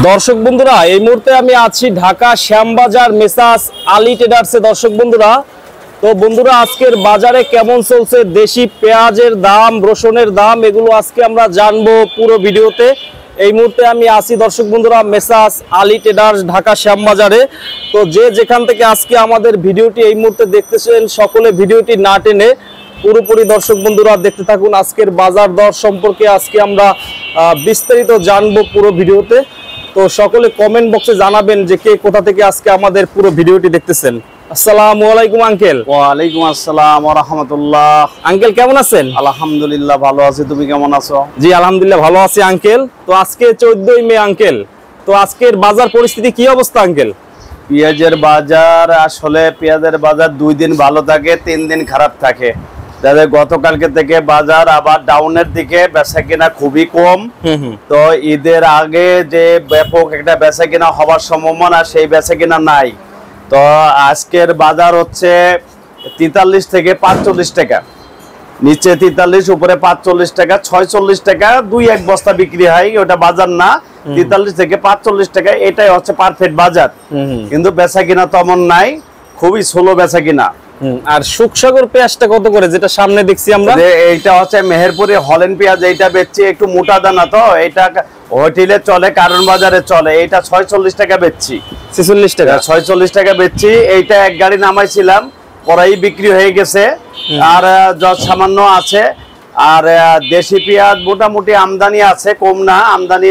দর্শক বন্ধুরা এই মুহূর্তে আমি আছি ঢাকা শ্যামবাজার মেসাস আলী ট্রেডার্সে। দর্শক বন্ধুরা, তো বন্ধুরা আজকের বাজারে কেমন চলছে দেশি পেঁয়াজের দাম, রসুনের দাম, এগুলো আজকে আমরা জানবো পুরো ভিডিওতে। এই মুহূর্তে আমি আছি দর্শক বন্ধুরা মেসাস আলী ট্রেডার্স ঢাকা শ্যামবাজারে। তো যে যেখান থেকে আজকে আমাদের ভিডিওটি এই মুহূর্তে দেখতেছেন সকলে ভিডিওটি না টেনে পুরোপুরি দর্শক বন্ধুরা দেখতে থাকুন। আজকের বাজার দর সম্পর্কে আজকে আমরা বিস্তারিত জানবো পুরো ভিডিওতে। তো সকলে কমেন্ট বক্সে জানাবেন যে কে কোথা থেকে আজকে আমাদের পুরো ভিডিওটি দেখতেছেন। আসসালামু আলাইকুম আঙ্কেল। ওয়ালাইকুম আসসালাম ওয়া রাহমাতুল্লাহ। আঙ্কেল কেমন আছেন? আলহামদুলিল্লাহ ভালো আছি, তুমি কেমন আছো? জি আলহামদুলিল্লাহ ভালো আছি আঙ্কেল। তো আজকে 14ই মে আঙ্কেল, তো আজকের বাজার পরিস্থিতি কি অবস্থা আঙ্কেল? পেঁয়াজের বাজার আসলে পেঁয়াজের বাজার 2 দিন ভালো থাকে, 3 দিন খারাপ থাকে। যাদের গতকালকে থেকে বাজার আবার ডাউনের দিকে, বেচা কিনা খুবই কম। তো ঈদের আগে যে ব্যাপক একটা বেচা কিনা হবার সম্ভাবনা, সেই বেচা কিনা নাই। তো আজকের বাজার হচ্ছে 43 থেকে 45 টাকা, নিচে 43 উপরে 45 টাকা, 46 টাকা 2-1 বস্তা বিক্রি হয়, ওটা বাজার না। 43 থেকে 45 টাকা এটাই হচ্ছে পারফেক্ট বাজার। কিন্তু বেচা কিনা তেমন নাই, খুবই স্লো বেচা কিনা। আর সুখসাগর পেঁয়াজটা কত করে, যেটা সামনে দেখছি আমরা? এইটা হচ্ছে মেহেরপুরে হলেন পেঁয়াজ, এইটা বেচছি একটু মোটা দানা, তো এটা হোটেলে চলে, কারণ বাজারে চলে। এইটা 46 টাকা বেচছি। 46 টাকা 46 টাকা বেচছি। এইটা এক গাড়ি নামাইছিলাম, পরেই বিক্রি হয়ে গেছে, আর যত সামান্য আছে। আর দেশি পেঁয়াজ মোটামুটি আমদানি আছে, কম না। আমদানি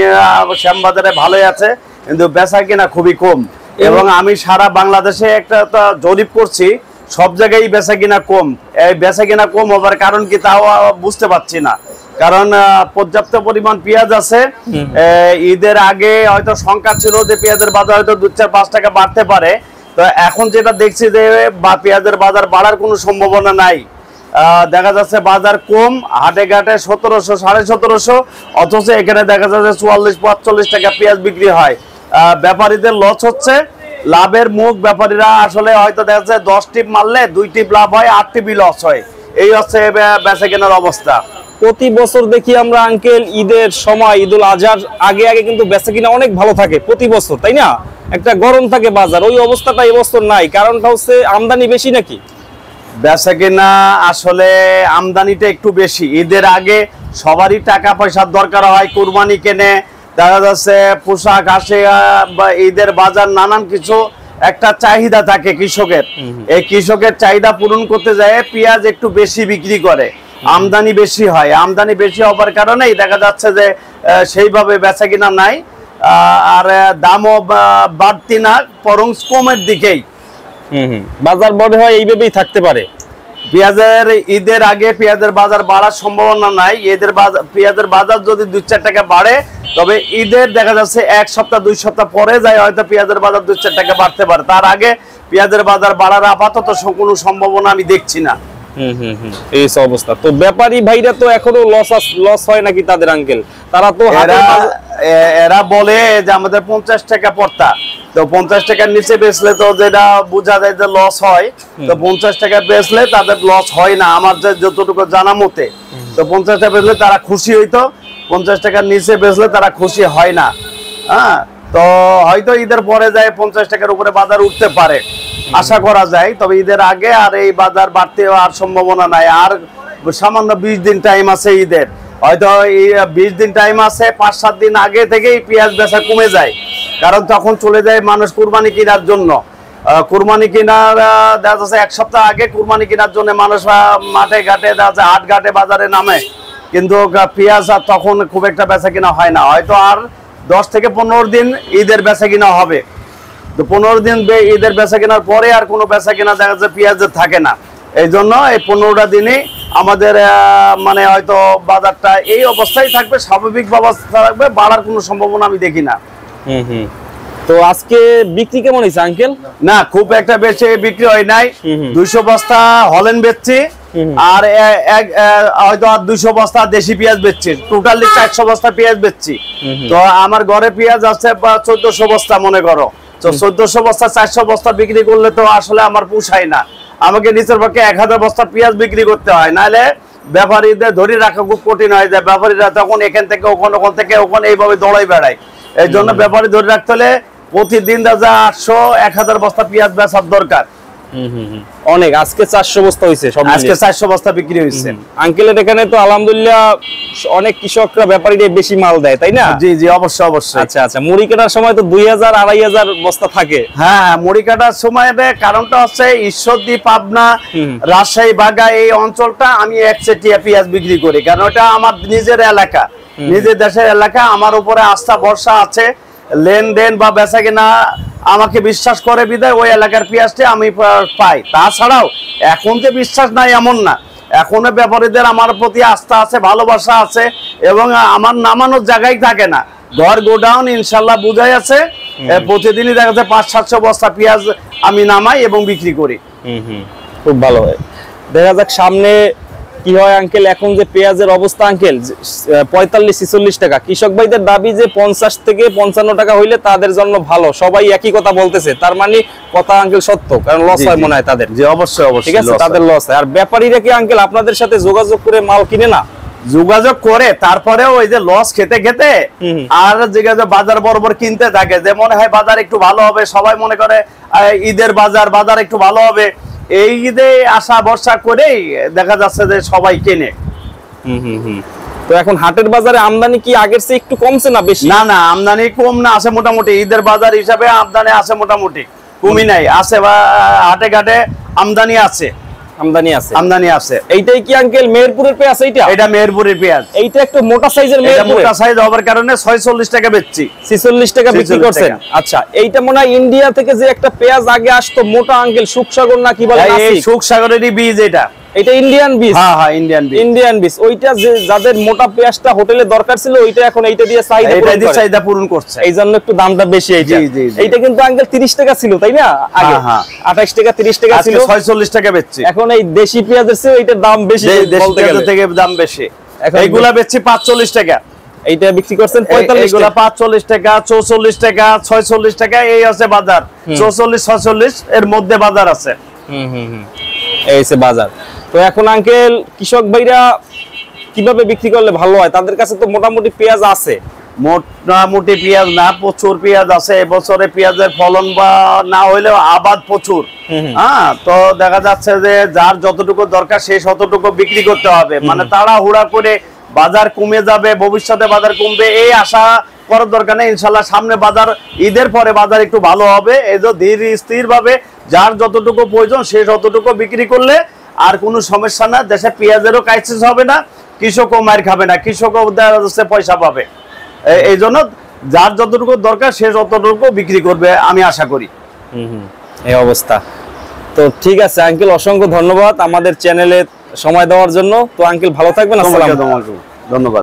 শ্যামবাজারে ভালোই আছে, কিন্তু বেচা কিনা খুবই কম। এবং আমি সারা বাংলাদেশে একটা জরিপ করছি, সব জায়গায় বেচা কিনা কম। এই বেচা কিনা কম হবার কারণ কি তাও বুঝতে পারছি না। কারণ পর্যাপ্ত পরিমাণ পেঁয়াজ আছে। ঈদের আগে হয়তো সংখ্যা ছিল যে পেঁয়াজের বাজার হয়তো 2-4-5 টাকা বাড়তে পারে। তো এখন যেটা দেখছি যে পেঁয়াজের বাজার বাড়ার কোনো সম্ভাবনা নাই। দেখা যাচ্ছে বাজার কম, হাটে ঘাটে 1700 1750, অথচ এখানে দেখা যাচ্ছে 44-45 টাকা পেঁয়াজ বিক্রি হয়। ব্যাপারীদের লস হচ্ছে, লাভের মুখ ব্যাপারীরা আসলে হয়তো দেখা যাচ্ছে 10 টিপ মারলে 2 টিপ লাভ হয়, 8 টিপই লস হয়। এই হচ্ছে বেচা কেনার অবস্থা। প্রতি বছর দেখি আমরা আঙ্কেল ঈদের সময়, ঈদুল আজহার আগে আগে কিন্তু বেচা কিনা অনেক ভালো থাকে প্রতি বছর, তাই না? একটা গরম থাকে বাজার, ওই অবস্থাটা এই বছর নাই। কারণটা হচ্ছে আমদানি বেশি নাকি? বেচা কিনা আসলে আমদানিটা একটু বেশি। ঈদের আগে সবারই টাকা পয়সার দরকার হয়, কুরবানি কেনে, দেখা যাচ্ছে পোশাক আসে, বা ঈদের বাজার নানান কিছু একটা চাহিদা থাকে কৃষকের। এই কৃষকের চাহিদা পূরণ করতে যায় পেঁয়াজ একটু বেশি বিক্রি করে, আমদানি বেশি হয়। আমদানি বেশি হবার কারণেই দেখা যাচ্ছে যে সেইভাবে বেচা কিনা নাই, আর দামও বাড়তি না, বরং কমের দিকেই। বাজার মনে হয় এইভাবেই থাকতে পারে। পেঁয়াজের ঈদের আগে পেঁয়াজের বাজার বাড়ার সম্ভাবনা নাই। ঈদের বাজার পেঁয়াজের বাজার যদি 2-4 টাকা বাড়ে, তবে ঈদের দেখা যাচ্ছে 1 সপ্তাহ 2 সপ্তাহ পরে যায় হয়তো পেঁয়াজের বাজার 2-4 টাকা বাড়তে পারে। তার আগে পেঁয়াজের বাজার বাড়ার আপাতত কোনো সম্ভাবনা আমি দেখছি না। এই অবস্থা। তো ব্যাপারী ভাইরা তো এখনো লস হয় নাকি তাদের আঙ্কেল? তারা তো এরা বলে যে আমাদের 50 টাকা পড়তা, তো 50 টাকার নিচে বেচলে তো যেটা বোঝা যায় যে লস হয়। তো 50 টাকা বেচলে তাদের লস হয় না আমার যতটুকু জানা মতে। তো 50 টাকা বেচলে তারা খুশি হইতো, 50 টাকার নিচে বেচলে তারা খুশি হয় না। হ্যাঁ, তো হয়তো ঈদের পরে যায় 50 টাকার উপরে বাজার উঠতে পারে, আশা করা যায়। তবে ঈদের আগে আর এই বাজার বাড়তে আর সম্ভাবনা নাই। আর সামান্য 20 দিন টাইম আছে ঈদের, হয়তো 20 দিন টাইম আছে। 5-7 দিন আগে থেকেই পেঁয়াজ বেচা কমে যায়, কারণ তখন চলে যায় মানুষ কুরবানি কেনার জন্য। কুরবানি কেনার দেখা যাচ্ছে 1 সপ্তাহ আগে কুরবানি কেনার জন্য মানুষ মাঠে ঘাটে, দেখা যাচ্ছে হাট ঘাটে বাজারে নামে। কিন্তু পেঁয়াজ আর তখন খুব একটা বেচা কিনা হয় না। হয়তো আর 10 থেকে 15 দিন ঈদের বেচা কিনা হবে। তো 15 দিন ঈদের বেচা কেনার পরে আর কোনো বেচা কেনা দেখা যাচ্ছে পেঁয়াজের থাকে না। এই জন্য এই 15টা দিনে আমাদের মানে হয়তো বাজারটা এই অবস্থায় থাকবে, স্বাভাবিক অবস্থা থাকবে, বাড়ার কোনো সম্ভাবনা আমি দেখি না। তো আজকে বিক্রি কেমন হয়েছে আঙ্কেল? না, খুব একটা বেশি বিক্রি হয় নাই। 200 বস্তা হলেন বেচছি, আর হয়তো 200 বস্তা দেশি পেঁয়াজ বেচছি। টোটালি 400 বস্তা পেঁয়াজ বেচছি। তো আমার ঘরে পেঁয়াজ আছে 1400 বস্তা মনে করো। তো 1400 বস্তা 400 বস্তা বিক্রি করলে তো আসলে আমার পোষায় না। আমাকে নিচের পক্ষে 1000 বস্তা পেঁয়াজ বিক্রি করতে হয়, নাহলে ব্যাপারীদের ধরে রাখা খুব কঠিন হয়ে যায়। ব্যাপারীরা তখন এখান থেকে ওখানে, ওখান থেকে ওখানে এইভাবে দৌড়াই বেড়ায়। এই জন্য ব্যাপারী ধরে রাখতে হলে প্রতিদিন 800-1000 বস্তা পেঁয়াজ বেচার দরকার। অনেক, আজকে 400 বস্তা হয়েছে, আজকে 400 বস্তা বিক্রি হয়েছে। আঙ্কেলের এখানে তো আলহামদুলিল্লাহ অনেক কৃষকরা ব্যাপারীরা বেশি মাল দেয়, তাই না? জি জি, অবশ্যই অবশ্যই। আচ্ছা আচ্ছা, মুড়ি কাটার সময় তো 2000-2500 বস্তা থাকে। হ্যাঁ, মুড়ি কাটার সময় কারণটা হচ্ছে ঈশ্বরদী, পাবনা, রাজশাহী, বাগা এই অঞ্চলটা আমি একচেটিয়া পেঁয়াজ বিক্রি করি, কারণ এটা আমার নিজের এলাকা, নিজের দেশের এলাকা। আমার উপরে আস্থা ভরসা আছে, লেনদেন বা বেচা কিনা আমাকে বিশ্বাস করে বিদায় ওই এলাকার পেঁয়াজটা আমি পাই। তাছাড়াও এখন যে বিশ্বাস নাই এমন না, এখনো ব্যাপারীদের আমার প্রতি আস্থা আছে, ভালোবাসা আছে, এবং আমার নামানোর জায়গায় থাকে না। ঘর গোডাউন ইনশাল্লাহ বুঝাই আছে, প্রতিদিনই দেখা যাচ্ছে 500-700 বস্তা পেঁয়াজ আমি নামাই এবং বিক্রি করি। খুব ভালো হয়। দেখা যাক সামনে কি হয় আঙ্কেল। এখন যে পেঁয়াজের অবস্থা আঙ্কেল 45-46 টাকা, কৃষক ভাইদের দাবি যে 50 থেকে 55 টাকা হইলে তাদের জন্য ভালো, সবাই একই কথা বলতেছে। তার মানে কথা আঙ্কেল সত্য, কারণ লস হয় মনে হয় তাদের। জি অবশ্যই অবশ্যই, ঠিক আছে, তাদের লস হয়। আর ব্যাপারীরা কি আঙ্কেল আপনাদের সাথে যোগাযোগ করে মাল কিনে না? যোগাযোগ করে, তারপরেও ওই যে লস খেতে খেতে আর যোগাযোগ বাজার বরাবর কিনতে থাকে, যে মনে হয় বাজার একটু ভালো হবে, সবাই মনে করে ঈদের বাজার একটু ভালো হবে, এই ঈদে আশা ভরসা করেই দেখা যাচ্ছে যে সবাই কেনে। তো এখন হাটের বাজারে আমদানি কি আগের চেয়ে একটু কমছে না বেশি? না না, আমদানি কম না, আছে মোটামুটি। ঈদের বাজার হিসাবে আমদানি আছে মোটামুটি, কমই নাই, আছে বা হাটে ঘাটে আমদানি আছে। আমদানি আছে। এইটাই কি আঙ্কেল মেহেরপুরের পেঁয়াজ? এটা মেহেরপুরের পেঁয়াজ। এইটা একটু মোটা সাইজের, মোটা সাইজ হওয়ার কারণে 46 টাকা বেচছি, 46 টাকা বিক্রি করছেন। আচ্ছা, এইটা মনে হয় ইন্ডিয়া থেকে যে একটা পেঁয়াজ আগে আসতো মোটা আঙ্কেল, সুখসাগর না কি বলে? এই সুখসাগরেরই বীজ এটা ইন্ডিয়ান বীজ। হ্যাঁ হ্যাঁ, ইন্ডিয়ান বীজ। ওইটা যে যাদের মোটা পেঁয়াজটা হোটেলে দরকার ছিল, ওইটা এখন এইটা দিয়ে চাহিদা পূরণ করছে, এই জন্য একটু দামটা বেশি। এইটা কিন্তু আঙ্কেল 30 টাকা ছিল, তাই না? আগে 28 টাকা 30 টাকা ছিল, 46 টাকা বেচছি। এখন এই দেশি পেঁয়াজের চেয়ে এইটার দাম বেশি, বলতে গেলে থেকে দাম বেশি। এইগুলা বেচছি 45 টাকা, এইটা বিক্রি করছেন 45। এইগুলা 45 টাকা, 44 টাকা, 46 টাকা, এই আছে বাজার। 44-46 এর মধ্যে বাজার আছে। এই হচ্ছে বাজার। তো এখন আঙ্কেল কৃষক ভাইরা কিভাবে বিক্রি করলে ভালো হয়? তাদের কাছে তো মোটামুটি পেঁয়াজ আছে। মোটামুটি পেঁয়াজ না, প্রচুর পেঁয়াজ আছে। এবছরে পেঁয়াজের ফলন বা না হইলেও আবাদ প্রচুর। হ্যাঁ, তো দেখা যাচ্ছে যে যার যতটুকু দরকার সে ততটুকু বিক্রি করতে হবে। মানে তাড়াহুড়া করে বাজার কমে যাবে, ভবিষ্যতে বাজার কমবে এই আশা করার দরকার নেই। ইনশাল্লাহ সামনে বাজার, ঈদের পরে বাজার একটু ভালো হবে। এই যে ধীর স্থির ভাবে যার যতটুকু প্রয়োজন সে ততটুকু বিক্রি করলে আর কোনো সমস্যা না। দেশে পেঁয়াজেরও ক্রাইসিস হবে না, কৃষকও মার খাবে না, কৃষকও পয়সা পাবে। এই জন্য যার যতটুকু দরকার সে যতটুকু বিক্রি করবে আমি আশা করি। এই অবস্থা। তো ঠিক আছে আঙ্কেল, অসংখ্য ধন্যবাদ আমাদের চ্যানেলে সময় দেওয়ার জন্য। তো আঙ্কেল ভালো থাকবেন, আসসালামু আলাইকুম। ধন্যবাদ।